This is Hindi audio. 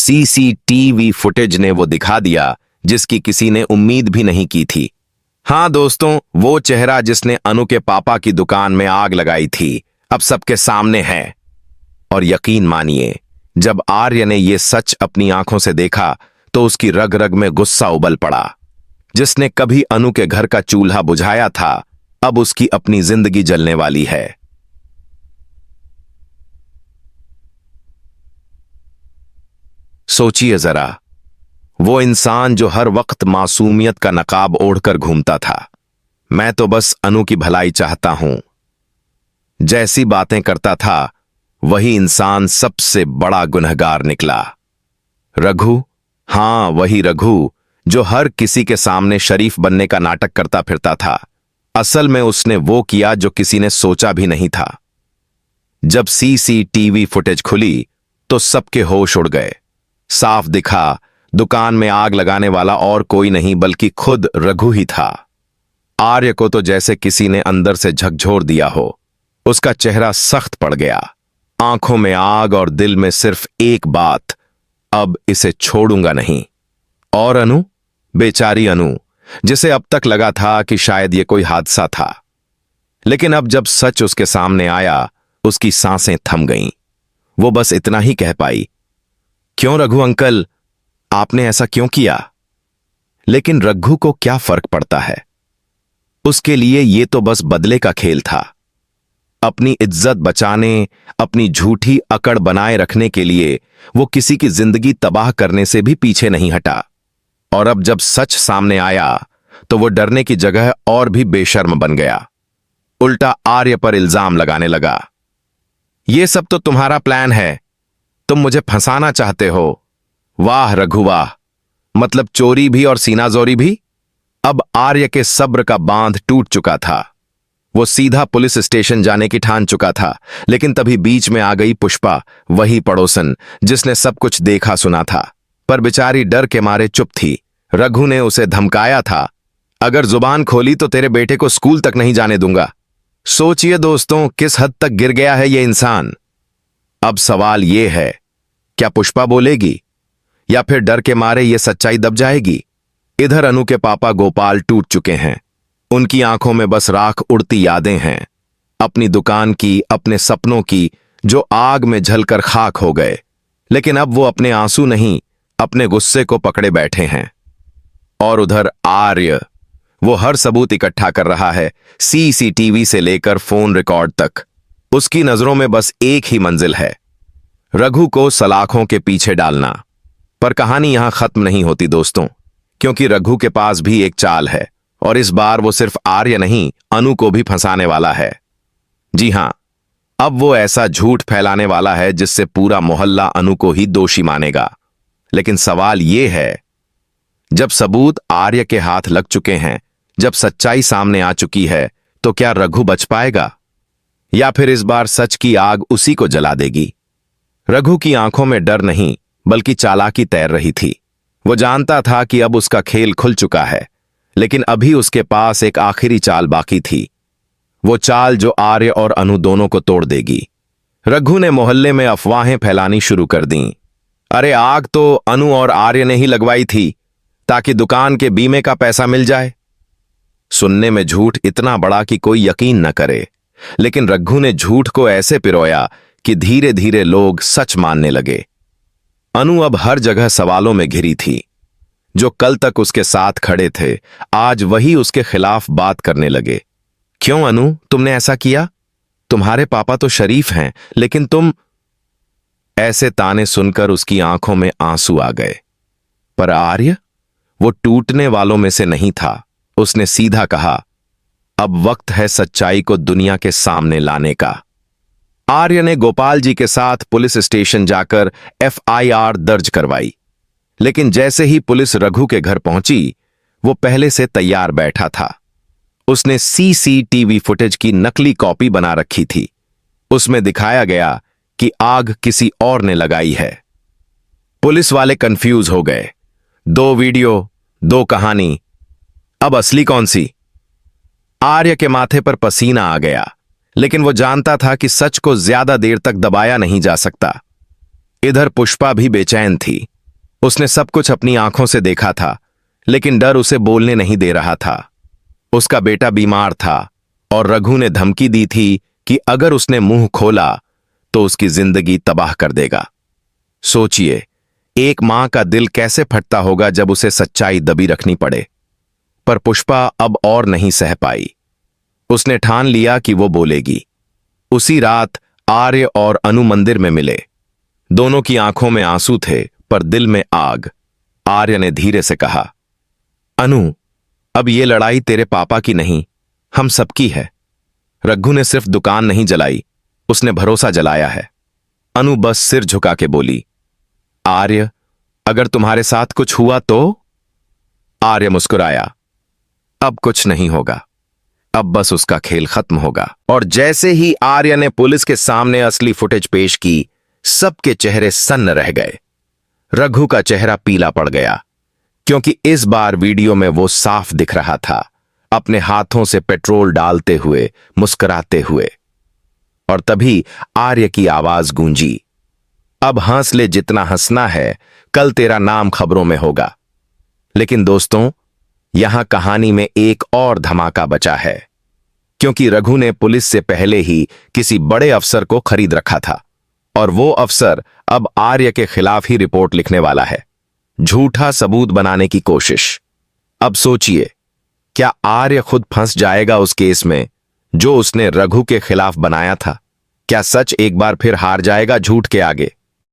सीसीटीवी फुटेज ने वो दिखा दिया जिसकी किसी ने उम्मीद भी नहीं की थी। हाँ दोस्तों, वो चेहरा जिसने अनु के पापा की दुकान में आग लगाई थी अब सबके सामने है। और यकीन मानिए, जब आर्य ने ये सच अपनी आंखों से देखा तो उसकी रग रग में गुस्सा उबल पड़ा। जिसने कभी अनु के घर का चूल्हा बुझाया था अब उसकी अपनी जिंदगी जलने वाली है। सोचिए जरा, वो इंसान जो हर वक्त मासूमियत का नकाब ओढ़कर घूमता था, मैं तो बस अनु की भलाई चाहता हूं, जैसी बातें करता था वही इंसान सबसे बड़ा गुनहगार निकला। रघु, हां वही रघु जो हर किसी के सामने शरीफ बनने का नाटक करता फिरता था। असल में उसने वो किया जो किसी ने सोचा भी नहीं था। जब सीसीटीवी फुटेज खुली तो सबके होश उड़ गए। साफ दिखा, दुकान में आग लगाने वाला और कोई नहीं बल्कि खुद रघु ही था। आर्य को तो जैसे किसी ने अंदर से झकझोर दिया हो। उसका चेहरा सख्त पड़ गया, आंखों में आग और दिल में सिर्फ एक बात, अब इसे छोड़ूंगा नहीं। और अनु, बेचारी अनु, जिसे अब तक लगा था कि शायद ये कोई हादसा था, लेकिन अब जब सच उसके सामने आया उसकी सांसें थम गईं। वो बस इतना ही कह पाई, क्यों रघु अंकल, आपने ऐसा क्यों किया? लेकिन रघु को क्या फर्क पड़ता है? उसके लिए ये तो बस बदले का खेल था। अपनी इज्जत बचाने, अपनी झूठी अकड़ बनाए रखने के लिए वो किसी की जिंदगी तबाह करने से भी पीछे नहीं हटा। और अब जब सच सामने आया तो वो डरने की जगह और भी बेशर्म बन गया। उल्टा आर्य पर इल्जाम लगाने लगा, ये सब तो तुम्हारा प्लान है, तुम मुझे फंसाना चाहते हो। वाह रघु वाह, मतलब चोरी भी और सीनाजोरी भी। अब आर्य के सब्र का बांध टूट चुका था। वो सीधा पुलिस स्टेशन जाने की ठान चुका था, लेकिन तभी बीच में आ गई पुष्पा, वही पड़ोसन जिसने सब कुछ देखा सुना था, पर बेचारी डर के मारे चुप थी। रघु ने उसे धमकाया था, अगर जुबान खोली तो तेरे बेटे को स्कूल तक नहीं जाने दूंगा। सोचिए दोस्तों, किस हद तक गिर गया है ये इंसान। अब सवाल ये है, क्या पुष्पा बोलेगी या फिर डर के मारे ये सच्चाई दब जाएगी? इधर अनु के पापा गोपाल टूट चुके हैं। उनकी आंखों में बस राख उड़ती यादें हैं, अपनी दुकान की, अपने सपनों की, जो आग में जलकर खाक हो गए। लेकिन अब वो अपने आंसू नहीं, अपने गुस्से को पकड़े बैठे हैं। और उधर आर्य, वो हर सबूत इकट्ठा कर रहा है, सीसीटीवी से लेकर फोन रिकॉर्ड तक। उसकी नजरों में बस एक ही मंजिल है, रघु को सलाखों के पीछे डालना। पर कहानी यहां खत्म नहीं होती दोस्तों, क्योंकि रघु के पास भी एक चाल है, और इस बार वो सिर्फ आर्य नहीं, अनु को भी फंसाने वाला है। जी हां, अब वो ऐसा झूठ फैलाने वाला है जिससे पूरा मोहल्ला अनु को ही दोषी मानेगा। लेकिन सवाल ये है, जब सबूत आर्य के हाथ लग चुके हैं, जब सच्चाई सामने आ चुकी है, तो क्या रघु बच पाएगा या फिर इस बार सच की आग उसी को जला देगी? रघु की आंखों में डर नहीं बल्कि चालाकी तैर रही थी। वो जानता था कि अब उसका खेल खुल चुका है, लेकिन अभी उसके पास एक आखिरी चाल बाकी थी, वो चाल जो आर्य और अनु दोनों को तोड़ देगी। रघु ने मोहल्ले में अफवाहें फैलानी शुरू कर दी, अरे आग तो अनु और आर्य ने ही लगवाई थी ताकि दुकान के बीमे का पैसा मिल जाए। सुनने में झूठ इतना बड़ा कि कोई यकीन न करे, लेकिन रघु ने झूठ को ऐसे पिरोया कि धीरे धीरे लोग सच मानने लगे। अनु अब हर जगह सवालों में घिरी थी। जो कल तक उसके साथ खड़े थे, आज वही उसके खिलाफ बात करने लगे। क्यों अनु, तुमने ऐसा किया? तुम्हारे पापा तो शरीफ हैं, लेकिन तुम। ऐसे ताने सुनकर उसकी आंखों में आंसू आ गए। पर आर्य, वो टूटने वालों में से नहीं था। उसने सीधा कहा, अब वक्त है सच्चाई को दुनिया के सामने लाने का। आर्य ने गोपाल जी के साथ पुलिस स्टेशन जाकर एफआईआर दर्ज करवाई, लेकिन जैसे ही पुलिस रघु के घर पहुंची, वो पहले से तैयार बैठा था। उसने सीसीटीवी फुटेज की नकली कॉपी बना रखी थी। उसमें दिखाया गया कि आग किसी और ने लगाई है। पुलिस वाले कंफ्यूज हो गए, 2 वीडियो, 2 कहानी, अब असली कौन सी? आर्य के माथे पर पसीना आ गया, लेकिन वो जानता था कि सच को ज्यादा देर तक दबाया नहीं जा सकता। इधर पुष्पा भी बेचैन थी। उसने सब कुछ अपनी आंखों से देखा था, लेकिन डर उसे बोलने नहीं दे रहा था। उसका बेटा बीमार था और रघु ने धमकी दी थी कि अगर उसने मुंह खोला तो उसकी जिंदगी तबाह कर देगा। सोचिए, एक मां का दिल कैसे फटता होगा जब उसे सच्चाई दबी रखनी पड़े। पर पुष्पा अब और नहीं सह पाई। उसने ठान लिया कि वो बोलेगी। उसी रात आर्य और अनु मंदिर में मिले। दोनों की आंखों में आंसू थे, पर दिल में आग। आर्य ने धीरे से कहा, अनु, अब ये लड़ाई तेरे पापा की नहीं, हम सबकी है। रघु ने सिर्फ दुकान नहीं जलाई, उसने भरोसा जलाया है। अनु बस सिर झुका के बोली, आर्य, अगर तुम्हारे साथ कुछ हुआ तो? आर्य मुस्कुराया, अब कुछ नहीं होगा, अब बस उसका खेल खत्म होगा। और जैसे ही आर्य ने पुलिस के सामने असली फुटेज पेश की, सबके चेहरे सन्न रह गए। रघु का चेहरा पीला पड़ गया, क्योंकि इस बार वीडियो में वो साफ दिख रहा था, अपने हाथों से पेट्रोल डालते हुए, मुस्कुराते हुए। और तभी आर्य की आवाज गूंजी, अब हंस ले जितना हंसना है, कल तेरा नाम खबरों में होगा। लेकिन दोस्तों, यहां कहानी में एक और धमाका बचा है, क्योंकि रघु ने पुलिस से पहले ही किसी बड़े अफसर को खरीद रखा था, और वो अफसर अब आर्य के खिलाफ ही रिपोर्ट लिखने वाला है, झूठा सबूत बनाने की कोशिश। अब सोचिए, क्या आर्य खुद फंस जाएगा उस केस में जो उसने रघु के खिलाफ बनाया था? क्या सच एक बार फिर हार जाएगा झूठ के आगे?